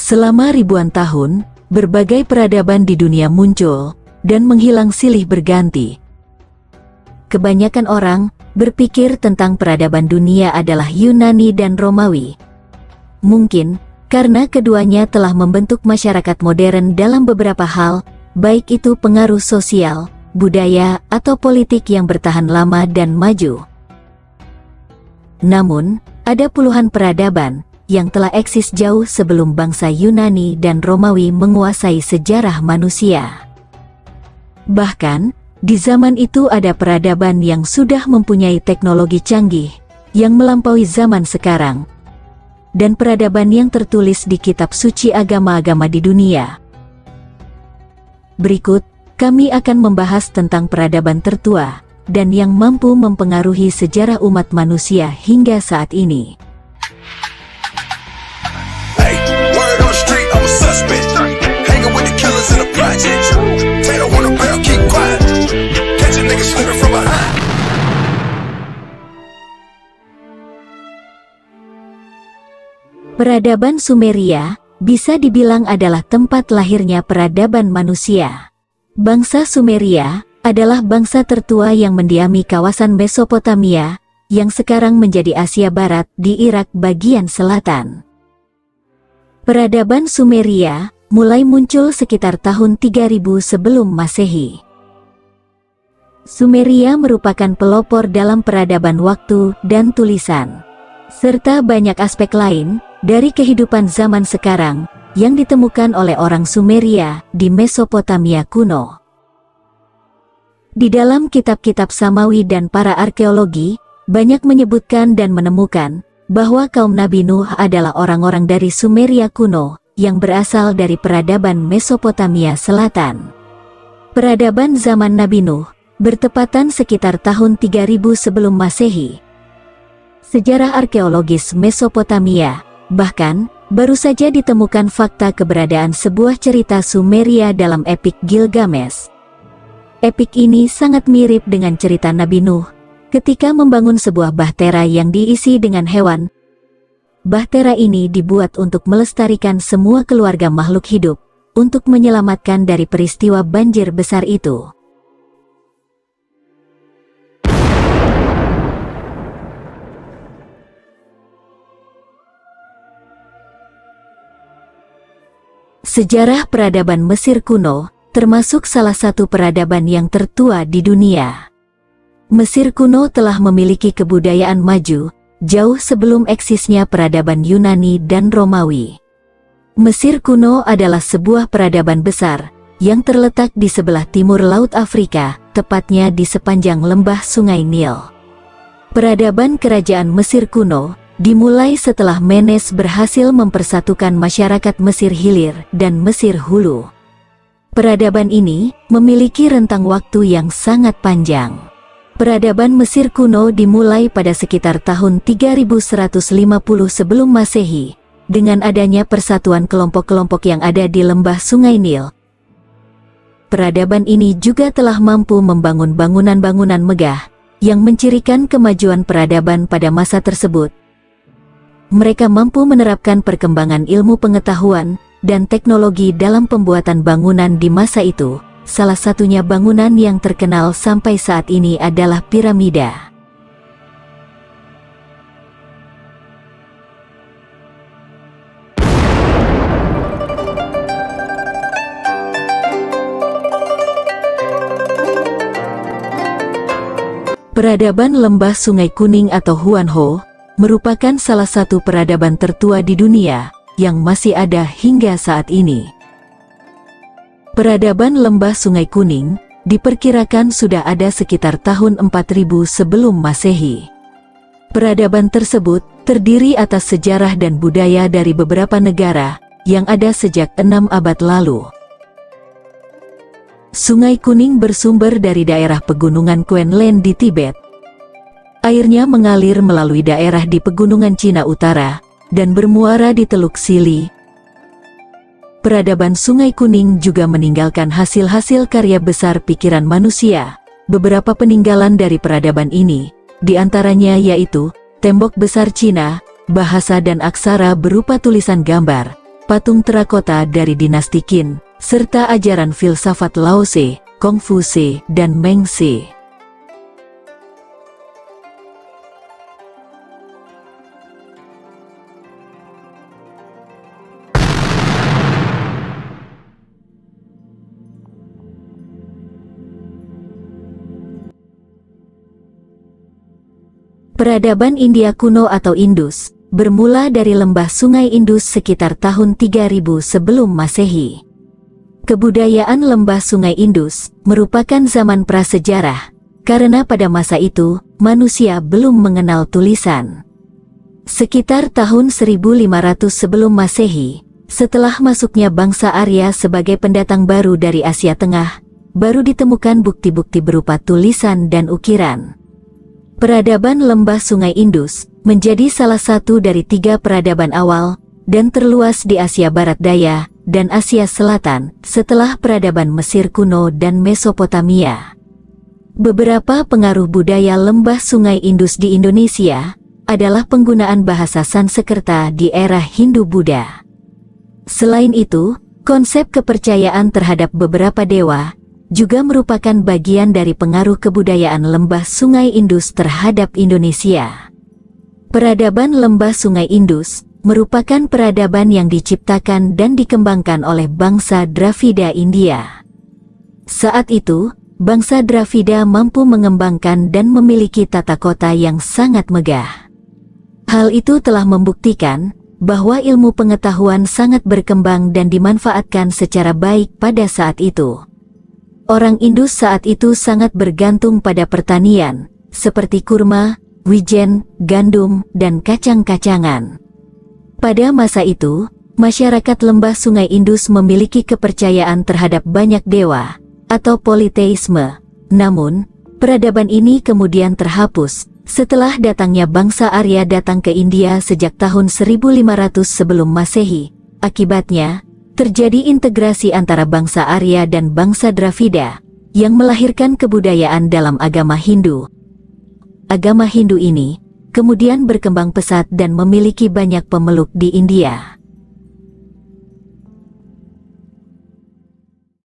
Selama ribuan tahun, berbagai peradaban di dunia muncul dan menghilang silih berganti. Kebanyakan orang berpikir tentang peradaban dunia adalah Yunani dan Romawi. Mungkin karena keduanya telah membentuk masyarakat modern dalam beberapa hal, baik itu pengaruh sosial, budaya, atau politik yang bertahan lama dan maju. Namun, ada puluhan peradaban yang telah eksis jauh sebelum bangsa Yunani dan Romawi menguasai sejarah manusia. Bahkan, di zaman itu ada peradaban yang sudah mempunyai teknologi canggih yang melampaui zaman sekarang, dan peradaban yang tertulis di kitab suci agama-agama di dunia. Berikut, kami akan membahas tentang peradaban tertua dan yang mampu mempengaruhi sejarah umat manusia hingga saat ini. Peradaban Sumeria bisa dibilang adalah tempat lahirnya peradaban manusia. Bangsa Sumeria adalah bangsa tertua yang mendiami kawasan Mesopotamia, yang sekarang menjadi Asia Barat di Irak bagian selatan. Peradaban Sumeria mulai muncul sekitar tahun 3000 sebelum Masehi. Sumeria merupakan pelopor dalam peradaban waktu dan tulisan, serta banyak aspek lain dari kehidupan zaman sekarang yang ditemukan oleh orang Sumeria di Mesopotamia kuno. Di dalam kitab-kitab Samawi dan para arkeologi, banyak menyebutkan dan menemukan bahwa kaum Nabi Nuh adalah orang-orang dari Sumeria kuno yang berasal dari peradaban Mesopotamia Selatan. Peradaban zaman Nabi Nuh bertepatan sekitar tahun 3000 sebelum Masehi. Sejarah arkeologis Mesopotamia bahkan baru saja ditemukan fakta keberadaan sebuah cerita Sumeria dalam epik Gilgamesh. Epik ini sangat mirip dengan cerita Nabi Nuh ketika membangun sebuah bahtera yang diisi dengan hewan. Bahtera ini dibuat untuk melestarikan semua keluarga makhluk hidup untuk menyelamatkan dari peristiwa banjir besar itu. Sejarah peradaban Mesir kuno termasuk salah satu peradaban yang tertua di dunia. Mesir kuno telah memiliki kebudayaan maju jauh sebelum eksisnya peradaban Yunani dan Romawi. Mesir kuno adalah sebuah peradaban besar yang terletak di sebelah timur Laut Afrika, tepatnya di sepanjang lembah Sungai Nil. Peradaban kerajaan Mesir kuno dimulai setelah Menes berhasil mempersatukan masyarakat Mesir Hilir dan Mesir Hulu. Peradaban ini memiliki rentang waktu yang sangat panjang. Peradaban Mesir kuno dimulai pada sekitar tahun 3150 sebelum Masehi, dengan adanya persatuan kelompok-kelompok yang ada di lembah Sungai Nil. Peradaban ini juga telah mampu membangun bangunan-bangunan megah yang mencirikan kemajuan peradaban pada masa tersebut. Mereka mampu menerapkan perkembangan ilmu pengetahuan dan teknologi dalam pembuatan bangunan di masa itu. Salah satunya bangunan yang terkenal sampai saat ini adalah piramida. Peradaban Lembah Sungai Kuning atau Huanho merupakan salah satu peradaban tertua di dunia yang masih ada hingga saat ini. Peradaban Lembah Sungai Kuning diperkirakan sudah ada sekitar tahun 4000 sebelum Masehi. Peradaban tersebut terdiri atas sejarah dan budaya dari beberapa negara yang ada sejak 6 abad lalu. Sungai Kuning bersumber dari daerah pegunungan Quenland di Tibet. Airnya mengalir melalui daerah di pegunungan Cina Utara dan bermuara di Teluk Sili. Peradaban Sungai Kuning juga meninggalkan hasil-hasil karya besar pikiran manusia. Beberapa peninggalan dari peradaban ini, di antaranya yaitu tembok besar Cina, bahasa dan aksara berupa tulisan gambar, patung terakota dari dinasti Qin, serta ajaran filsafat Lao Tse, Kongfusi, dan Meng Tse. Peradaban India kuno atau Indus bermula dari lembah Sungai Indus sekitar tahun 3000 sebelum Masehi. Kebudayaan lembah Sungai Indus merupakan zaman prasejarah karena pada masa itu manusia belum mengenal tulisan. Sekitar tahun 1500 sebelum Masehi, setelah masuknya bangsa Arya sebagai pendatang baru dari Asia Tengah, baru ditemukan bukti-bukti berupa tulisan dan ukiran. Peradaban lembah Sungai Indus menjadi salah satu dari 3 peradaban awal dan terluas di Asia Barat Daya dan Asia Selatan setelah peradaban Mesir kuno dan Mesopotamia. Beberapa pengaruh budaya lembah Sungai Indus di Indonesia adalah penggunaan bahasa Sanskerta di era Hindu-Buddha. Selain itu, konsep kepercayaan terhadap beberapa dewa juga merupakan bagian dari pengaruh kebudayaan lembah Sungai Indus terhadap Indonesia. Peradaban lembah Sungai Indus merupakan peradaban yang diciptakan dan dikembangkan oleh bangsa Dravida India. Saat itu, bangsa Dravida mampu mengembangkan dan memiliki tata kota yang sangat megah. Hal itu telah membuktikan bahwa ilmu pengetahuan sangat berkembang dan dimanfaatkan secara baik pada saat itu. Orang Indus saat itu sangat bergantung pada pertanian, seperti kurma, wijen, gandum, dan kacang-kacangan. Pada masa itu, masyarakat lembah Sungai Indus memiliki kepercayaan terhadap banyak dewa, atau politeisme. Namun, peradaban ini kemudian terhapus, setelah datangnya bangsa Arya datang ke India sejak tahun 1500 sebelum Masehi. Akibatnya, terjadi integrasi antara bangsa Arya dan bangsa Dravida, yang melahirkan kebudayaan dalam agama Hindu. Agama Hindu ini kemudian berkembang pesat dan memiliki banyak pemeluk di India.